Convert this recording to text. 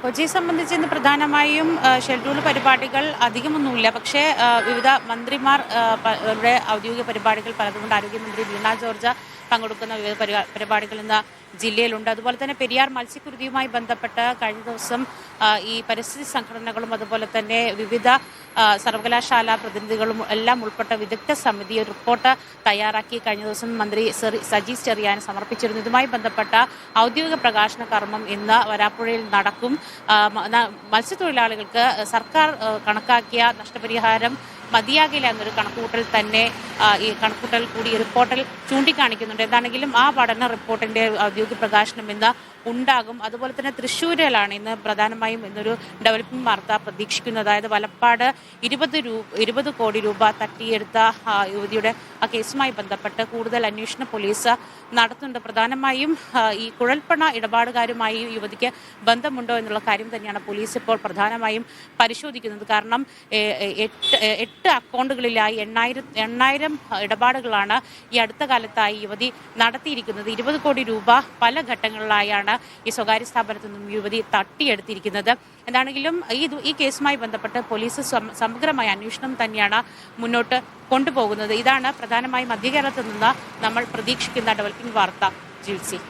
കൊച്ചിയെ സംബന്ധിച്ച് ഇന്ന് പ്രധാനമായും ഷെഡ്യൂൾ പരിപാടികൾ അധികമൊന്നുമില്ല. പക്ഷേ വിവിധ മന്ത്രിമാർ രുടെ ഔദ്യോഗിക പരിപാടികൾ പലതുകൊണ്ട് ആരോഗ്യമന്ത്രി വീണ ജോർജ് പങ്കെടുക്കുന്ന വിവിധ പരിപാടികൾ ഇന്ന് ജില്ലയിലുണ്ട്. അതുപോലെ തന്നെ പെരിയാർ മത്സ്യക്കുരുതിയുമായി ബന്ധപ്പെട്ട് കഴിഞ്ഞ ദിവസം ഈ പരിസ്ഥിതി സംഘടനകളും അതുപോലെ തന്നെ വിവിധ സർവകലാശാല പ്രതിനിധികളും എല്ലാം ഉൾപ്പെട്ട വിദഗ്ധ സമിതി ഒരു റിപ്പോർട്ട് തയ്യാറാക്കി കഴിഞ്ഞ ദിവസം മന്ത്രി സജി ചെറിയാൻ സമർപ്പിച്ചിരുന്നു. ഇതുമായി ബന്ധപ്പെട്ട ഔദ്യോഗിക പ്രകാശന കർമ്മം ഇന്ന് വരാപ്പുഴയിൽ നടക്കും. മത്സ്യത്തൊഴിലാളികൾക്ക് സർക്കാർ കണക്കാക്കിയ നഷ്ടപരിഹാരം മതിയാകില്ല എന്നൊരു കണക്കുകൂട്ടൽ തന്നെ ഈ കണക്കുകൂട്ടൽ കൂടി റിപ്പോർട്ടിൽ ചൂണ്ടിക്കാണിക്കുന്നുണ്ട്. എന്താണെങ്കിലും ആ പഠന റിപ്പോർട്ടിന്റെ ഔദ്യോഗിക പ്രകാശനം ഇന്ന് ഉണ്ടാകും. അതുപോലെ തന്നെ തൃശ്ശൂരിലാണ് ഇന്ന് പ്രധാനമായും ഇന്നൊരു ഡെവലപ്പിംഗ് വാർത്ത പ്രതീക്ഷിക്കുന്നത്. അതായത് വലപ്പാട് 20 കോടി രൂപ തട്ടിയെടുത്ത യുവതിയുടെ ആ കേസുമായി ബന്ധപ്പെട്ട് കൂടുതൽ അന്വേഷണം പോലീസ് നടത്തുന്നുണ്ട്. പ്രധാനമായും ഈ കുഴൽപ്പണ ഇടപാടുകാരുമായി യുവതിക്ക് ബന്ധമുണ്ടോ എന്നുള്ള കാര്യം തന്നെയാണ് പോലീസ് ഇപ്പോൾ പ്രധാനമായും പരിശോധിക്കുന്നത്. കാരണം 8 അക്കൗണ്ടുകളിലായി 8,000 ഇടപാടുകളാണ് ഈ അടുത്ത കാലത്തായി യുവതി നടത്തിയിരിക്കുന്നത്. 20 കോടി രൂപ പല ഘട്ടങ്ങളിലായാണ് ഈ സ്വകാര്യ സ്ഥാപനത്തിൽ നിന്നും യുവതി തട്ടിയെടുത്തിരിക്കുന്നത്. എന്താണെങ്കിലും ഈ കേസുമായി ബന്ധപ്പെട്ട് പോലീസ് സമഗ്രമായ അന്വേഷണം തന്നെയാണ് മുന്നോട്ട് കൊണ്ടുപോകുന്നത്. ഇതാണ് പ്രധാനമായും മധ്യകേരളത്തിൽ നിന്ന് നമ്മൾ പ്രതീക്ഷിക്കുന്ന ഡെവലപ്പിംഗ് വാർത്ത. ജിൽസി.